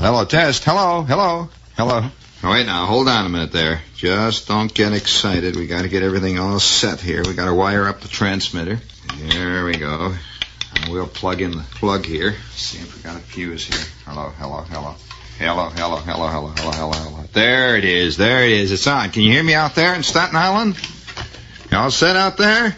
Hello, test. Hello. Oh, wait now, hold on a minute there. Just don't get excited. We got to get everything all set here. We got to wire up the transmitter. There we go. And we'll plug in the plug here. See if we got a fuse here. Hello. There it is. It's on. Can you hear me out there in Staten Island? You all set out there?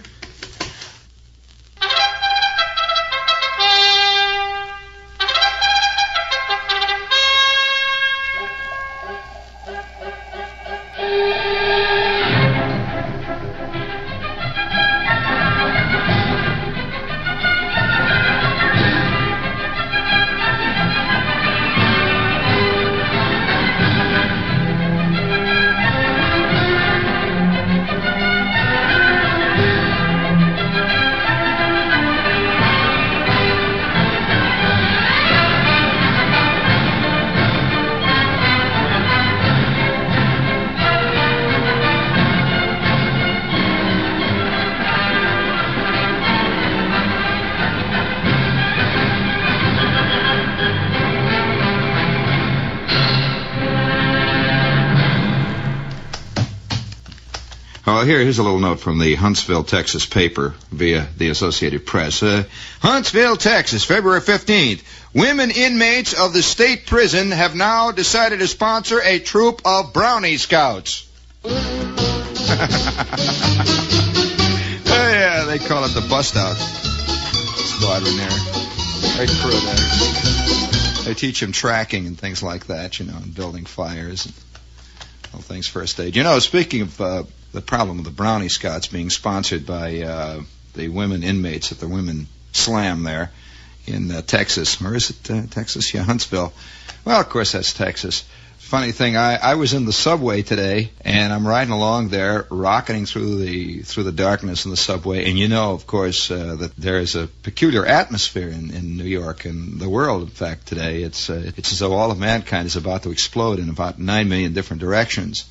Here's a little note from the Huntsville, Texas paper via the Associated Press. Huntsville, Texas, February 15th. Women inmates of the state prison have now decided to sponsor a troop of Brownie Scouts. Oh, yeah, they call it the Bust Out Squadron there. Right through there. They teach them tracking and things like that, and building fires and all things first aid. Speaking of the problem of the Brownie Scouts being sponsored by the women inmates at the Women Slam there in Texas. Or is it Texas? Yeah, Huntsville. Well, of course, that's Texas. Funny thing, I was in the subway today, and I'm riding along there, rocketing through the darkness in the subway, and of course, that there is a peculiar atmosphere in New York and the world, in fact, today. It's as though all of mankind is about to explode in about 9 million different directions.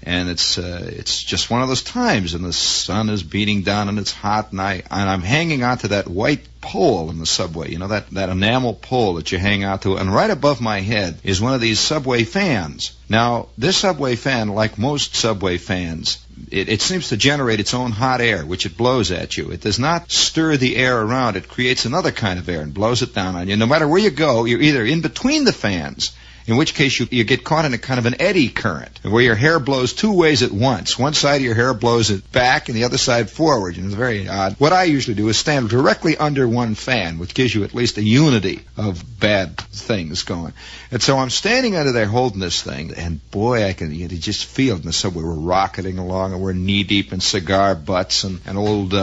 And it's just one of those times, and the sun is beating down, and it's hot, and I'm hanging onto that white pole in the subway, that enamel pole that you hang out to, and right above my head is one of these subway fans. Now, this subway fan, like most subway fans, it seems to generate its own hot air, which it blows at you. It does not stir the air around. It creates another kind of air and blows it down on you. No matter where you go, you're either in between the fans, in which case you get caught in a kind of an eddy current, where your hair blows two ways at once. One side of your hair blows it back, and the other side forward. It's very odd. What I usually do is stand directly under one fan, which gives you at least a unity of bad things going. And so I'm standing under there holding this thing, and boy, I can just feel it in the subway. We're rocketing along, and we're knee-deep in cigar butts and old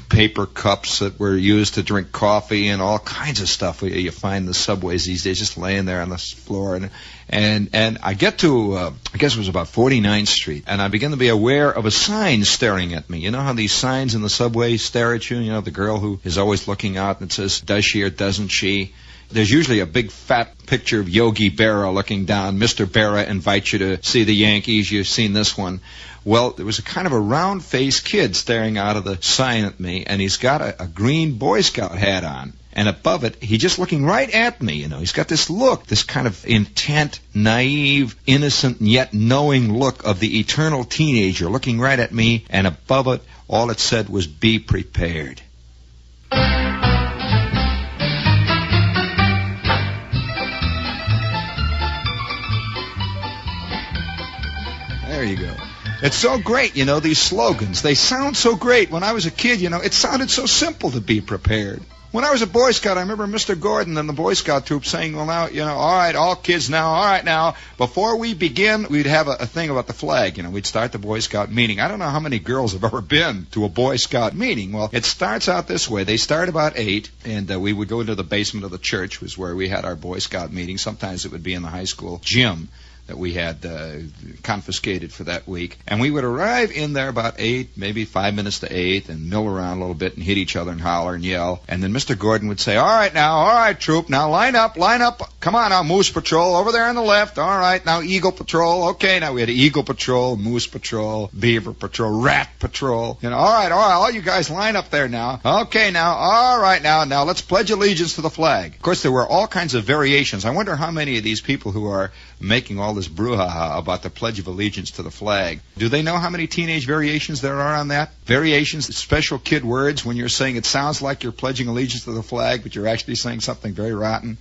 paper cups that were used to drink coffee and all kinds of stuff you find in the subways these days, just laying there on the floor. And I get to, I guess it was about 49th Street, and I begin to be aware of a sign staring at me. You know how these signs in the subway stare at you? The girl who is always looking out and it says, does she or doesn't she? There's usually a big fat picture of Yogi Berra looking down. Mr. Berra invites you to see the Yankees. You've seen this one. Well, there was a kind of a round-faced kid staring out of the sign at me, and he's got a green Boy Scout hat on. And above it, he's just looking right at me, He's got this look, this kind of intent, naive, innocent, and yet knowing look of the eternal teenager looking right at me. And above it, all it said was, be prepared. There you go. It's so great, these slogans. They sound so great. When I was a kid, it sounded so simple to be prepared. When I was a Boy Scout, I remember Mr. Gordon and the Boy Scout troop saying, well, now, all right, all kids now, all right, now, before we begin, we'd have a thing about the flag. We'd start the Boy Scout meeting. I don't know how many girls have ever been to a Boy Scout meeting. Well, it starts out this way. They start about 8, and we would go into the basement of the church, was where we had our Boy Scout meeting. Sometimes it would be in the high school gym that we had confiscated for that week. And we would arrive in there about 8, maybe 5 minutes to 8, and mill around a little bit and hit each other and holler and yell. And then Mr. Gordon would say, all right, troop, now line up Come on now, Moose Patrol, over there on the left. All right, now Eagle Patrol. Okay, now we had Eagle Patrol, Moose Patrol, Beaver Patrol, Rat Patrol. All right, all you guys line up there now. Okay, now, all right, now let's pledge allegiance to the flag. Of course, there were all kinds of variations. I wonder how many of these people who are making all this brouhaha about the Pledge of Allegiance to the flag, do they know how many teenage variations there are on that? Variations, special kid words when you're saying it sounds like you're pledging allegiance to the flag, but you're actually saying something very rotten.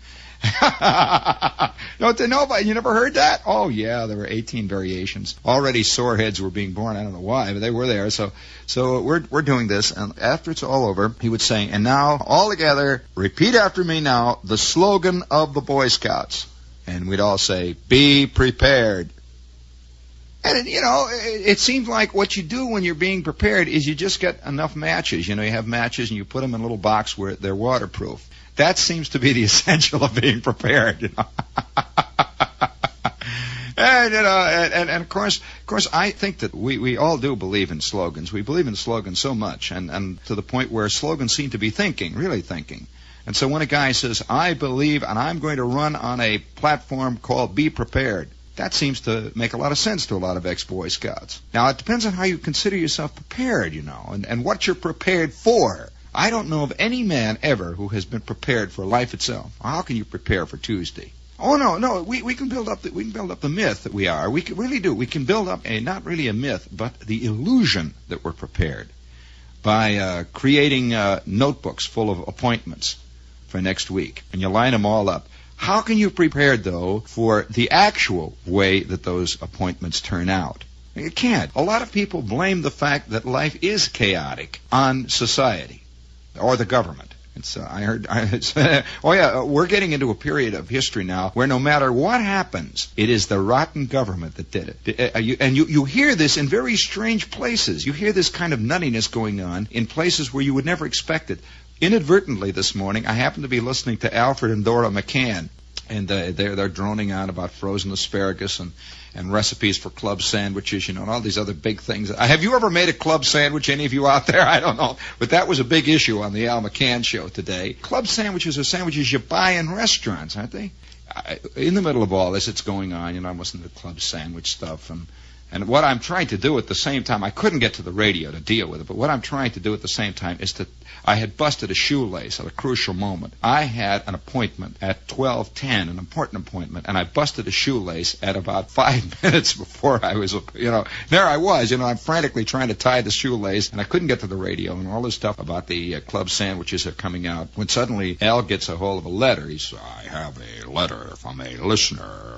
Don't they know about? You never heard that? Oh yeah, there were 18 variations. Already sore heads were being born. I don't know why, but they were there. So we're doing this, and after it's all over, he would say, and now all together, repeat after me now the slogan of the Boy Scouts, and we'd all say, "Be prepared." And it seems like what you do when you're being prepared is you just get enough matches. You have matches and you put them in a little box where they're waterproof. That seems to be the essential of being prepared. And of course, I think that we all do believe in slogans. We believe in slogans so much, and to the point where slogans seem to be thinking, really thinking. And so when a guy says, "I believe, and I'm going to run on a platform called Be Prepared," that seems to make a lot of sense to a lot of ex-Boy Scouts. Now, it depends on how you consider yourself prepared, and what you're prepared for. I don't know of any man ever who has been prepared for life itself. How can you prepare for Tuesday? Oh no, we can build up the myth that we are. We can really do. We can build up not really a myth, but the illusion that we're prepared by creating notebooks full of appointments for next week, and you line them all up. How can you prepare, though, for the actual way that those appointments turn out? You can't. A lot of people blame the fact that life is chaotic on society or the government. We're getting into a period of history now where no matter what happens, it is the rotten government that did it. And you hear this in very strange places. You hear this kind of nuttiness going on in places where you would never expect it. Inadvertently this morning, I happened to be listening to Alfred and Dora McCann, and they're droning on about frozen asparagus and recipes for club sandwiches, and all these other big things. Have you ever made a club sandwich, any of you out there? I don't know. But that was a big issue on the Al McCann show today. Club sandwiches are sandwiches you buy in restaurants, aren't they? In the middle of all this, it's going on, I'm listening to club sandwich stuff, and what I'm trying to do at the same time, I couldn't get to the radio to deal with it, but what I'm trying to do at the same time is I had busted a shoelace at a crucial moment. I had an appointment at 12:10, an important appointment, and I busted a shoelace at about 5 minutes before I was, there I was, I'm frantically trying to tie the shoelace, and I couldn't get to the radio, and all this stuff about the club sandwiches are coming out, when suddenly Al gets a hold of a letter. He says, "I have a letter from a listener.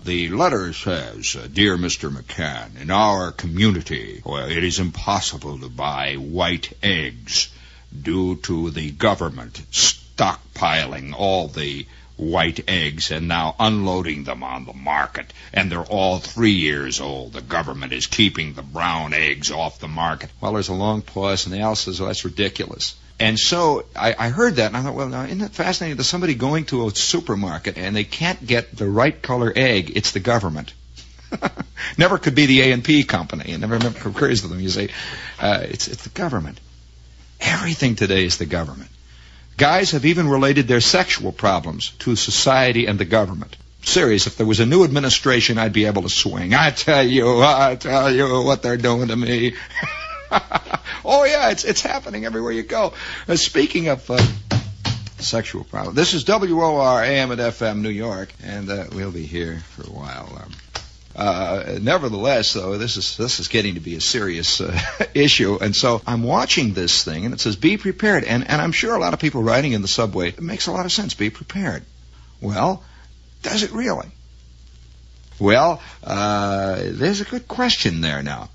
The letter says, Dear Mr. McCann, in our community, it is impossible to buy white eggs due to the government stockpiling all the white eggs and now unloading them on the market. And they're all 3 years old. The government is keeping the brown eggs off the market." Well, there's a long pause, and Al says, "Well, that's ridiculous." And so I heard that, and I thought, well, now, isn't it fascinating? There's somebody going to a supermarket, and they can't get the right color egg. It's the government. Never could be the A&P company. It never occurs to them. You say, it's the government. Everything today is the government. Guys have even related their sexual problems to society and the government. Serious, if there was a new administration, I'd be able to swing. I tell you what they're doing to me. Oh, yeah, it's happening everywhere you go. Speaking of sexual problems, this is WOR AM and FM New York, and we'll be here for a while. Nevertheless, though, this is getting to be a serious issue, and so I'm watching this thing, and it says, "Be prepared," and I'm sure a lot of people riding in the subway, it makes a lot of sense, be prepared. Well, does it really? Well, there's a good question there now.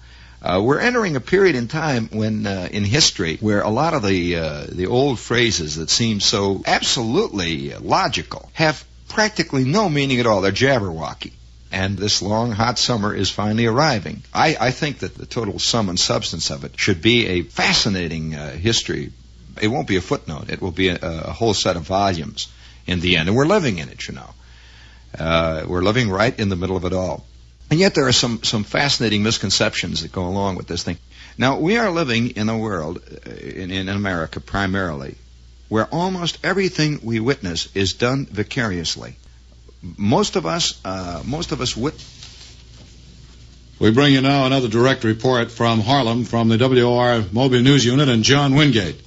We're entering a period in time when, in history, where a lot of the old phrases that seem so absolutely logical have practically no meaning at all. They're jabberwocky. And this long, hot summer is finally arriving. I think that the total sum and substance of it should be a fascinating history. It won't be a footnote. It will be a whole set of volumes in the end. And we're living in it, We're living right in the middle of it all. And yet there are some fascinating misconceptions that go along with this thing. Now, we are living in a world, in America primarily, where almost everything we witness is done vicariously. most of us would. We bring you now another direct report from Harlem from the WOR Mobile News Unit and John Wingate.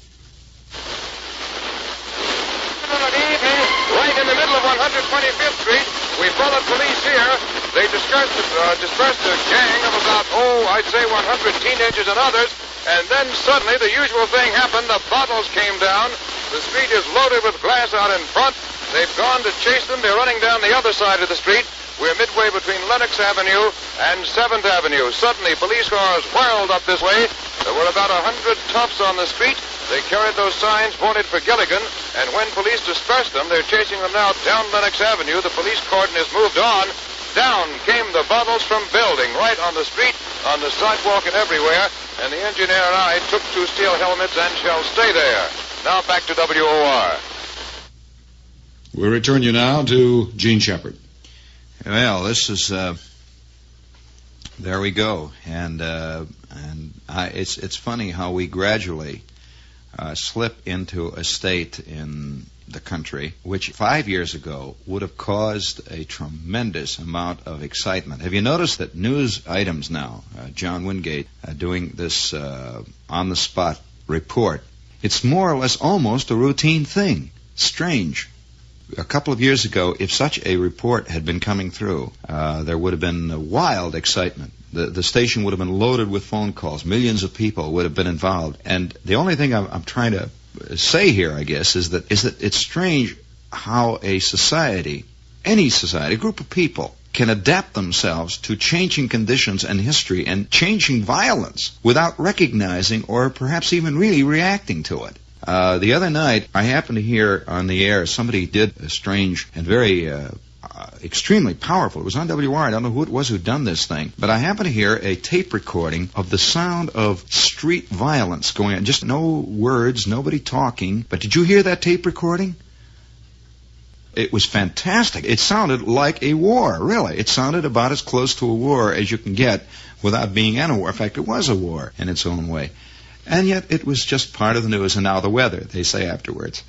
Good evening. Right in the middle of 125th Street, we followed police here. They dispersed a gang of about, I'd say 100 teenagers and others. And then suddenly the usual thing happened. The bottles came down. The street is loaded with glass out in front. They've gone to chase them. They're running down the other side of the street. We're midway between Lenox Avenue and 7th Avenue. Suddenly, police cars whirled up this way. There were about 100 toughs on the street. They carried those signs pointed for Gilligan, and when police dispersed them, they're chasing them now down Lenox Avenue. The police cordon has moved on. Down came the bottles from building, right on the street, on the sidewalk, and everywhere. And the engineer and I took 2 steel helmets and shall stay there. Now back to WOR. We return you now to Gene Shepard. Well, this is there we go, and it's funny how we gradually slip into a state in the country which 5 years ago would have caused a tremendous amount of excitement. Have you noticed that news items now, John Wingate doing this on-the-spot report, it's more or less almost a routine thing. Strange. A couple of years ago, if such a report had been coming through, there would have been wild excitement. The station would have been loaded with phone calls. Millions of people would have been involved. And the only thing I'm trying to say here, I guess, is that it's strange how a society, any society, a group of people, can adapt themselves to changing conditions and history and changing violence without recognizing or perhaps even really reacting to it. The other night, I happened to hear on the air somebody did a strange and very extremely powerful. It was on WR. I don't know who it was who'd done this thing, but I happened to hear a tape recording of the sound of street violence going on. Just no words, nobody talking. But did you hear that tape recording? It was fantastic. It sounded like a war, really. It sounded about as close to a war as you can get without being in a war. In fact, it was a war in its own way. And yet it was just part of the news. And now the weather, they say afterwards.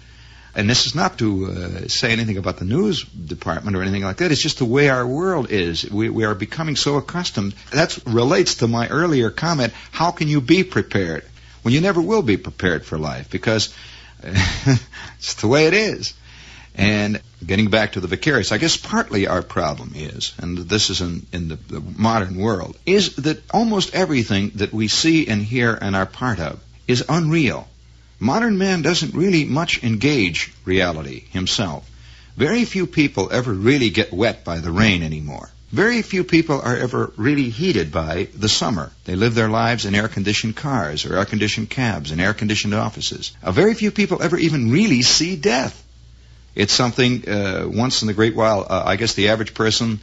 And this is not to say anything about the news department or anything like that. It's just the way our world is. We are becoming so accustomed. That relates to my earlier comment. How can you be prepared when you never will be prepared for life? Because it's the way it is. And getting back to the vicarious, I guess partly our problem is, and this is in the modern world, is that almost everything that we see and hear and are part of is unreal. Modern man doesn't really much engage reality himself. Very few people ever really get wet by the rain anymore. Very few people are ever really heated by the summer. They live their lives in air-conditioned cars or air-conditioned cabs and air-conditioned offices. Very few people ever even really see death. It's something once in a great while, I guess the average person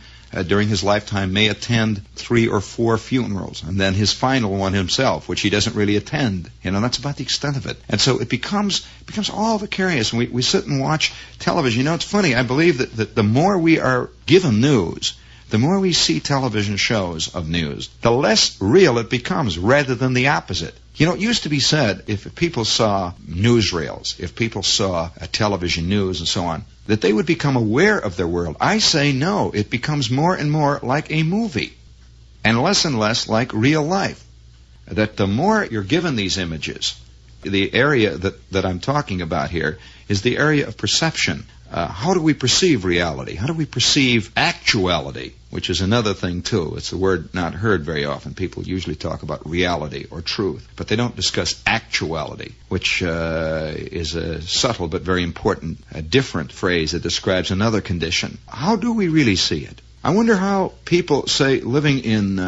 during his lifetime may attend 3 or 4 funerals, and then his final one himself, which he doesn't really attend. You know, that's about the extent of it. And so it becomes all vicarious. And we sit and watch television. You know, it's funny. I believe that the more we are given news, the more we see television shows of news, the less real it becomes rather than the opposite. You know, it used to be said, if people saw newsreels, if people saw television news and so on, that they would become aware of their world. I say no. It becomes more and more like a movie and less like real life. That the more you're given these images, the area that I'm talking about here is the area of perception. How do we perceive reality? How do we perceive actuality, which is another thing, too. It's a word not heard very often. People usually talk about reality or truth, but they don't discuss actuality, which is a subtle but very important, different phrase that describes another condition. How do we really see it? I wonder how people, say, living in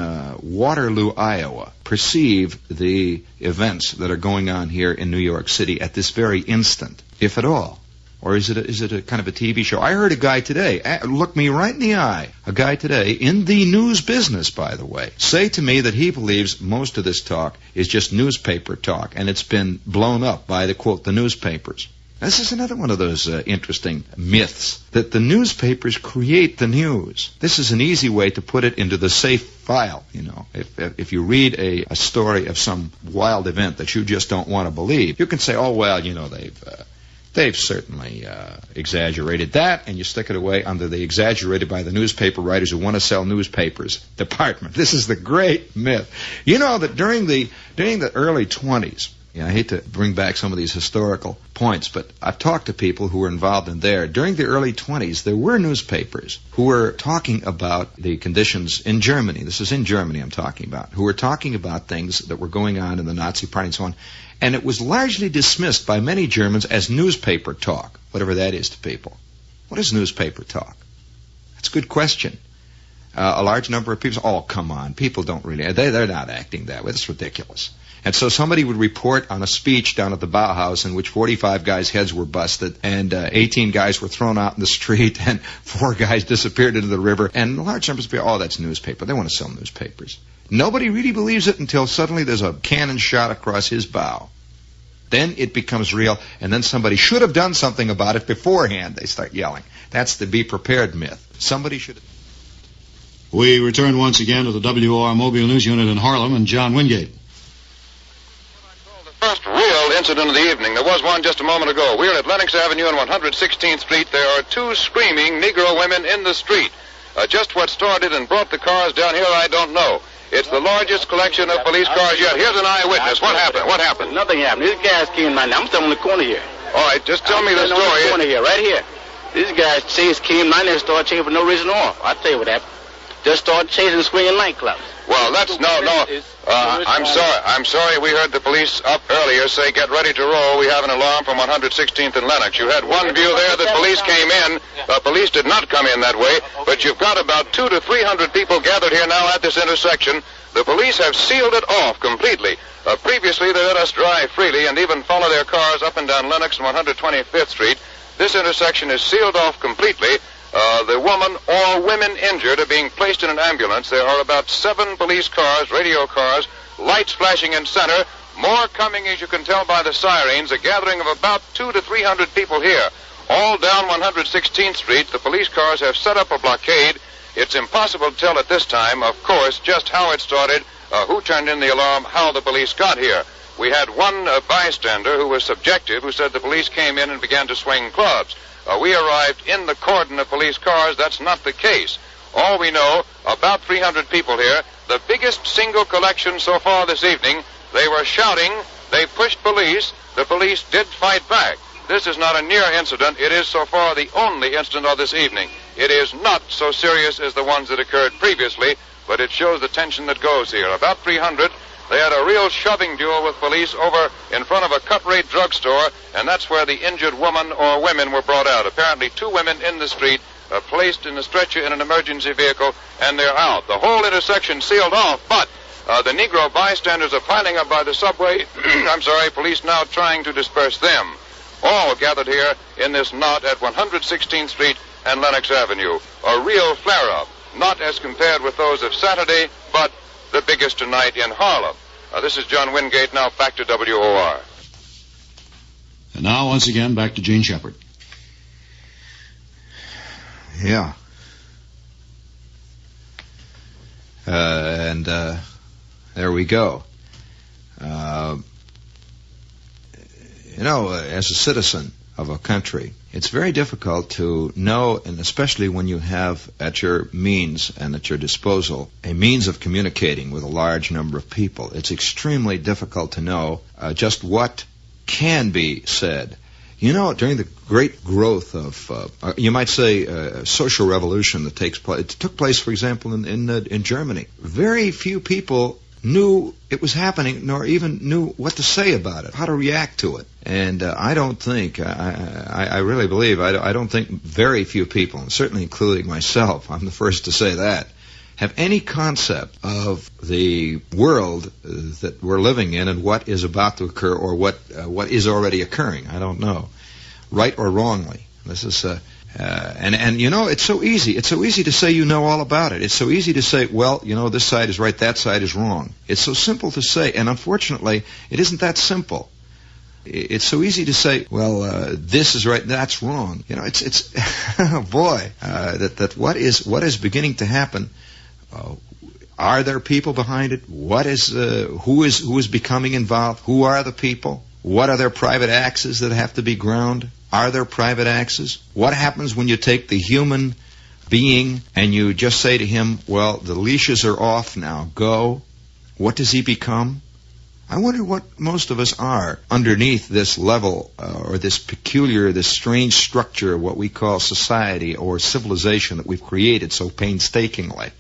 Waterloo, Iowa, perceive the events that are going on here in New York City at this very instant, if at all. Or is it a kind of a TV show? I heard a guy today, look me right in the eye, a guy today, in the news business, by the way, say to me that he believes most of this talk is just newspaper talk, and it's been blown up by the, quote, the newspapers. This is another one of those interesting myths, that the newspapers create the news. This is an easy way to put it into the safe file, you know. If you read a story of some wild event that you just don't want to believe, you can say, oh, well, you know, They've certainly exaggerated that, and you stick it away under the exaggerated by the newspaper writers who want to sell newspapers department. This is the great myth. You know that during the early 20s, I hate to bring back some of these historical points, but I've talked to people who were involved in there. During the early 20s, there were newspapers who were talking about the conditions in Germany. This is in Germany I'm talking about. Who were talking about things that were going on in the Nazi Party and so on. And it was largely dismissed by many Germans as newspaper talk, whatever that is to people. What is newspaper talk? That's a good question. A large number of people say, oh, come on, people don't really, they're not acting that way. It's ridiculous. And so somebody would report on a speech down at the Bauhaus in which 45 guys' heads were busted and 18 guys were thrown out in the street and 4 guys disappeared into the river. And large numbers of people, oh, that's newspaper. They want to sell newspapers. Nobody really believes it until suddenly there's a cannon shot across his bow. Then it becomes real, and then somebody should have done something about it beforehand. They start yelling. That's the be prepared myth. Somebody should have. We return once again to the WOR Mobile News Unit in Harlem and John Wingate. The first real incident of the evening. There was one just a moment ago. We're at Lenox Avenue and 116th Street. There are 2 screaming Negro women in the street. Just what started and brought the cars down here, I don't know. It's the largest collection of police cars yet. Here's an eyewitness. What happened? What happened? Nothing happened. These guys came in. I'm still on the corner here. All right, just tell me the story. On the corner here, right here. These guys came in and started chasing for no reason at all. I'll tell you what happened. Just started chasing swinging nightclubs. Well, that's no. I'm sorry. We heard the police up earlier say, get ready to roll. We have an alarm from 116th and Lenox. You had one view there that police came in. Police did not come in that way, but you've got about 200 to 300 people gathered here now at this intersection. The police have sealed it off completely. Previously, they let us drive freely and even follow their cars up and down Lenox and 125th Street. This intersection is sealed off completely. The woman or women injured are being placed in an ambulance. There are about 7 police cars, radio cars, lights flashing in center, more coming, as you can tell by the sirens, a gathering of about 200 to 300 people here. All down 116th Street, the police cars have set up a blockade. It's impossible to tell at this time, of course, just how it started, who turned in the alarm, how the police got here. We had one bystander who was subjective, who said the police came in and began to swing clubs. We arrived in the cordon of police cars. That's not the case. All we know, about 300 people here, the biggest single collection so far this evening. They were shouting. They pushed police. The police did fight back. This is not a near incident. It is so far the only incident of this evening. It is not so serious as the ones that occurred previously, but it shows the tension that goes here. About 300. They had a real shoving duel with police over in front of a cut-rate drugstore, and that's where the injured woman or women were brought out. Apparently 2 women in the street, placed in a stretcher in an emergency vehicle, and they're out. The whole intersection sealed off, but the Negro bystanders are piling up by the subway. Police now trying to disperse them. All gathered here in this knot at 116th Street and Lenox Avenue. A real flare-up, not as compared with those of Saturday, but the biggest tonight in Harlem. This is John Wingate, now back to WOR. And now, once again, back to Gene Shepard. Yeah. And there we go. As a citizen of a country, it's very difficult to know, and especially when you have at your means and at your disposal a means of communicating with a large number of people. It's extremely difficult to know just what can be said. During the great growth of, you might say, social revolution that takes place, it took place, for example, in Germany. Very few people knew it was happening, nor even knew what to say about it, how to react to it. And I don't think, I really believe, I don't think very few people, and certainly including myself, I'm the first to say that, have any concept of the world that we're living in and what is about to occur or what is already occurring. I don't know, right or wrongly. This is it's so easy. It's so easy to say you know all about it. It's so easy to say, well, this side is right, that side is wrong. It's so simple to say, and unfortunately, it isn't that simple. It's so easy to say, well, this is right, that's wrong. It's oh boy, that what is beginning to happen. Are there people behind it? Who is becoming involved? Who are the people? What are their private axes that have to be ground? Are there private axes? What happens when you take the human being and you just say to him, well, the leashes are off now, go? What does he become? I wonder what most of us are underneath this level or this peculiar, this strange structure of what we call society or civilization that we've created so painstakingly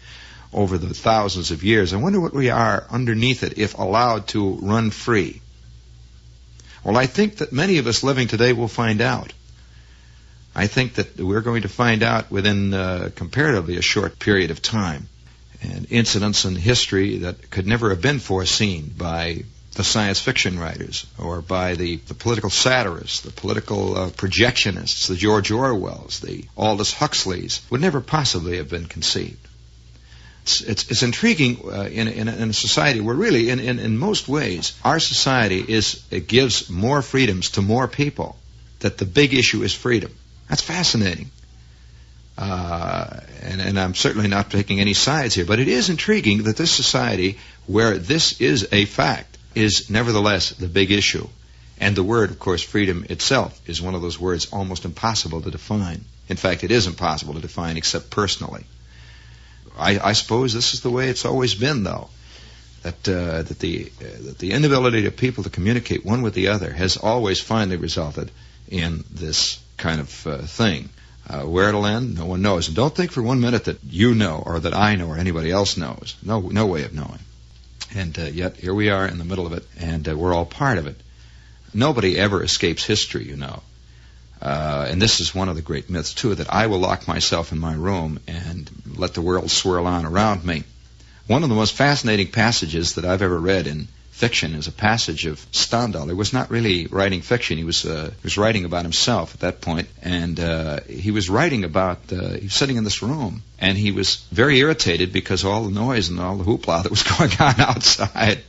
over the thousands of years. I wonder what we are underneath it if allowed to run free. Well, I think that many of us living today will find out. I think that we're going to find out within comparatively a short period of time. And incidents in history that could never have been foreseen by the science fiction writers or by the political satirists, the political projectionists, the George Orwells, the Aldous Huxleys, would never possibly have been conceived. It's intriguing in a society where really, in most ways, our society gives more freedoms to more people, that the big issue is freedom. That's fascinating. And I'm certainly not taking any sides here, but it is intriguing that this society, where this is a fact, is nevertheless the big issue. And the word, of course, freedom itself is one of those words almost impossible to define. In fact, it is impossible to define except personally. I suppose this is the way it's always been, though, that the inability of people to communicate one with the other has always finally resulted in this kind of thing. Where it'll end, no one knows. And don't think for 1 minute that you know or that I know or anybody else knows. No way of knowing. And yet here we are in the middle of it, and we're all part of it. Nobody ever escapes history, you know. And this is one of the great myths, too, that I will lock myself in my room and let the world swirl on around me. One of the most fascinating passages that I've ever read in fiction is a passage of Stendhal. He was not really writing fiction. He was writing about himself at that point, and he was writing about, he was sitting in this room, and he was very irritated because all the noise and all the hoopla that was going on outside,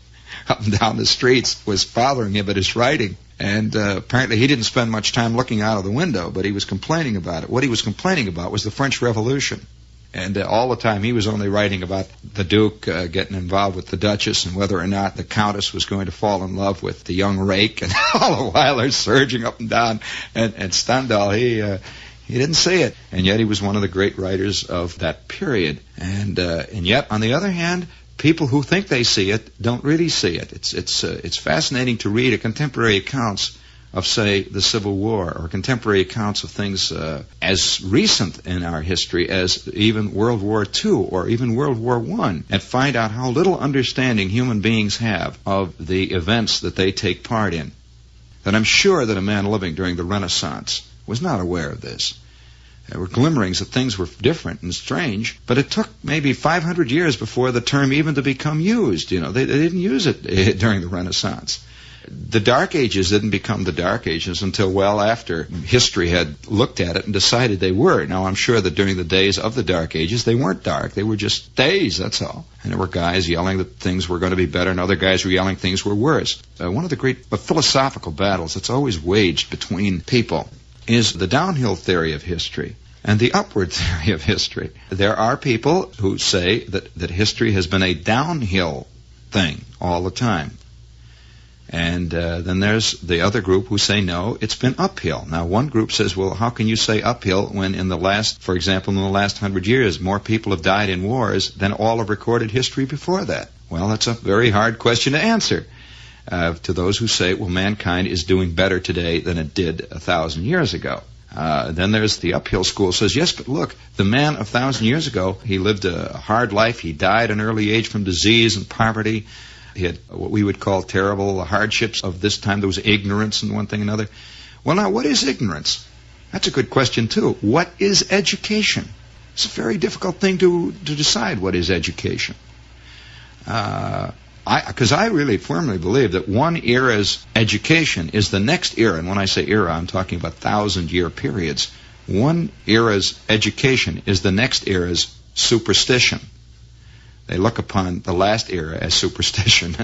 up and down the streets, was bothering him at his writing. And apparently he didn't spend much time looking out of the window, but he was complaining about it. What he was complaining about was the French Revolution. And all the time he was only writing about the Duke getting involved with the Duchess and whether or not the Countess was going to fall in love with the young rake. And all the while they're surging up and down. And Stendhal, he didn't see it. And yet he was one of the great writers of that period. And yet, on the other hand, people who think they see it don't really see it. It's fascinating to read contemporary accounts of, say, the Civil War, or contemporary accounts of things as recent in our history as even World War II or even World War I, and find out how little understanding human beings have of the events that they take part in. And I'm sure that a man living during the Renaissance was not aware of this. There were glimmerings that things were different and strange, but it took maybe 500 years before the term even to become used. You know, they didn't use it during the Renaissance. The Dark Ages didn't become the Dark Ages until well after history had looked at it and decided they were. Now, I'm sure that during the days of the Dark Ages, they weren't dark. They were just days, that's all. And there were guys yelling that things were going to be better, and other guys were yelling things were worse. One of the great philosophical battles that's always waged between people is the downhill theory of history and the upward theory of history. There are people who say that history has been a downhill thing all the time. And then there's the other group who say, no, it's been uphill. Now, one group says, well, how can you say uphill when for example, in the last 100 years, more people have died in wars than all of recorded history before that? Well, that's a very hard question to answer to those who say, well, mankind is doing better today than it did 1,000 years ago. Then there's the uphill school says, yes, but look, the man 1,000 years ago, he lived a hard life. He died at an early age from disease and poverty. He had what we would call terrible hardships of this time. There was ignorance and one thing and another. Well, now, what is ignorance? That's a good question, too. What is education? It's a very difficult thing to decide what is education. Because I really firmly believe that one era's education is the next era. And when I say era, I'm talking about 1,000-year periods. One era's education is the next era's superstition. They look upon the last era as superstition,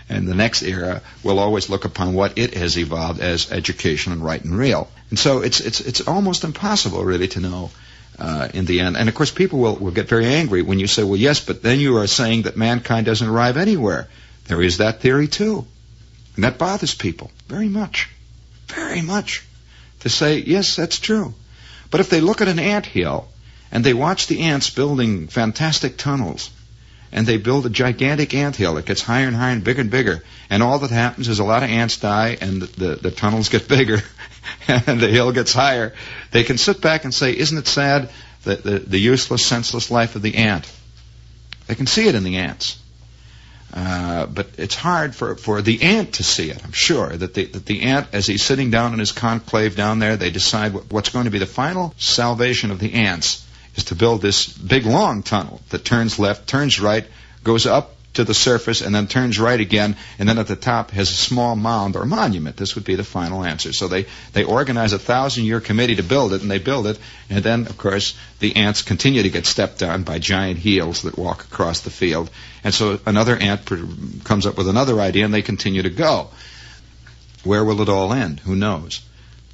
and the next era will always look upon what it has evolved as education and right and real. And so it's almost impossible, really, to know in the end. And, of course, people will get very angry when you say, well, yes, but then you are saying that mankind doesn't arrive anywhere. There is that theory, too. And that bothers people very much, very much. to say, yes, that's true. But if they look at an anthill and they watch the ants building fantastic tunnels, and they build a gigantic anthill that gets higher and higher and bigger, and all that happens is a lot of ants die and the tunnels get bigger and the hill gets higher, they can sit back and say, isn't it sad that the useless, senseless life of the ant? They can see it in the ants. But it's hard for the ant to see it, I'm sure, that the ant, as he's sitting down in his conclave down there, they decide what's going to be the final salvation of the ants is to build this big, long tunnel that turns left, turns right, goes up to the surface, and then turns right again, and then at the top has a small mound or monument. This would be the final answer. So they organize a 1,000-year committee to build it, and they build it, and then, of course, the ants continue to get stepped on by giant heels that walk across the field. And so another ant comes up with another idea, and they continue to go. Where will it all end? Who knows?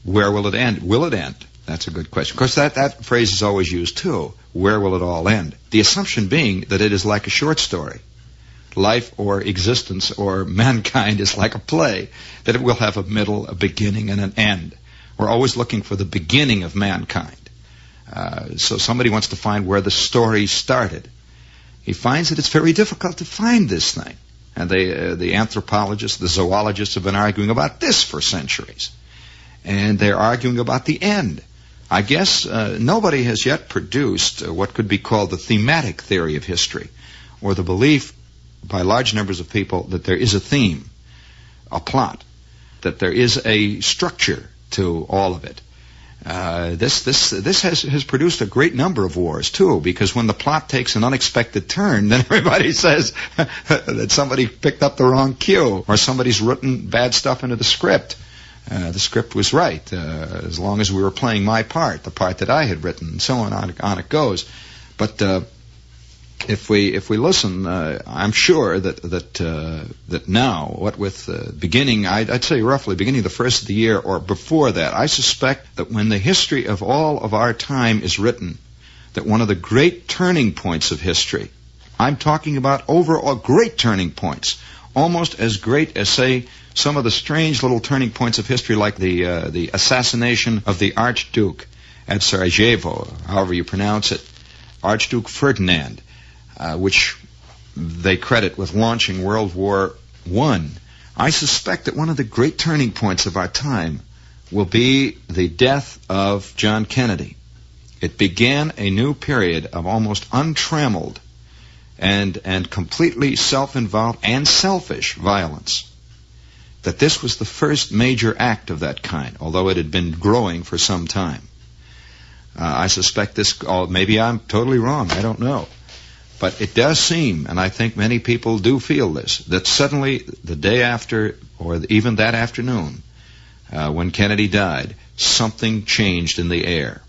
Where will it end? Will it end? That's a good question. Of course, that phrase is always used, too. Where will it all end? The assumption being that it is like a short story. Life or existence or mankind is like a play, that it will have a middle, a beginning, and an end. We're always looking for the beginning of mankind. So somebody wants to find where the story started. He finds that it's very difficult to find this thing. And the anthropologists, the zoologists have been arguing about this for centuries. And they're arguing about the end. I guess nobody has yet produced what could be called the thematic theory of history, or the belief by large numbers of people that there is a theme, a plot, that there is a structure to all of it. This has produced a great number of wars, too, because when the plot takes an unexpected turn, then everybody says that somebody picked up the wrong cue, or somebody's written bad stuff into the script. The script was right, as long as we were playing my part, the part that I had written, and so on it goes. But if we listen, I'm sure that now, what with beginning, I'd say roughly beginning the first of the year or before that, I suspect that when the history of all of our time is written, that one of the great turning points of history, I'm talking about overall great turning points, almost as great as, say, some of the strange little turning points of history, like the assassination of the Archduke at Sarajevo, however you pronounce it, Archduke Ferdinand, which they credit with launching World War I. I suspect that one of the great turning points of our time will be the death of John Kennedy. It began a new period of almost untrammeled and completely self-involved and selfish violence. That this was the first major act of that kind, although it had been growing for some time. I suspect this, maybe I'm totally wrong, I don't know. But it does seem, and I think many people do feel this, that suddenly the day after, or even that afternoon, when Kennedy died, something changed in the air.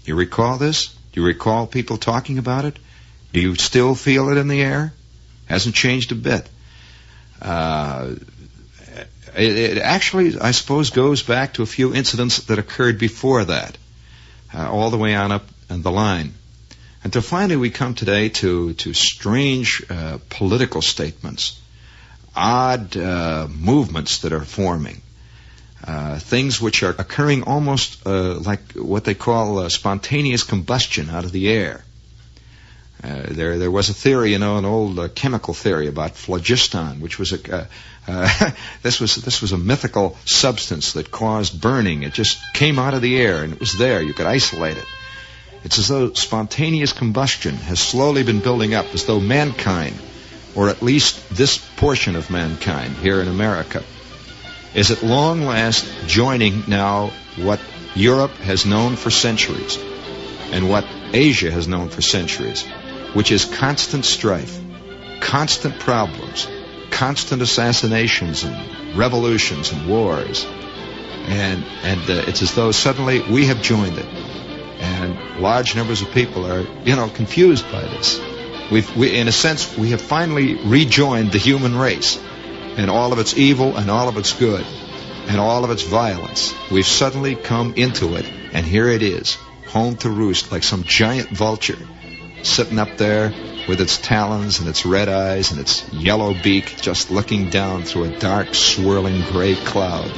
You recall this? Do you recall people talking about it? Do you still feel it in the air? Hasn't changed a bit. It actually, I suppose, goes back to a few incidents that occurred before that, all the way on up the line. Until finally we come today to strange political statements, odd movements that are forming, things which are occurring almost like what they call spontaneous combustion out of the air. There was a theory, an old chemical theory about phlogiston, which was this was a mythical substance that caused burning. It just came out of the air and it was there. You could isolate it. It's as though spontaneous combustion has slowly been building up, as though mankind, or at least this portion of mankind here in America, is at long last joining now what Europe has known for centuries and what Asia has known for centuries, which is constant strife, constant problems, constant assassinations and revolutions and wars. And it's as though suddenly we have joined it. And large numbers of people are, confused by this. We, in a sense, we have finally rejoined the human race and all of its evil and all of its good and all of its violence. We've suddenly come into it, and here it is, home to roost like some giant vulture, sitting up there with its talons and its red eyes and its yellow beak, just looking down through a dark, swirling gray cloud.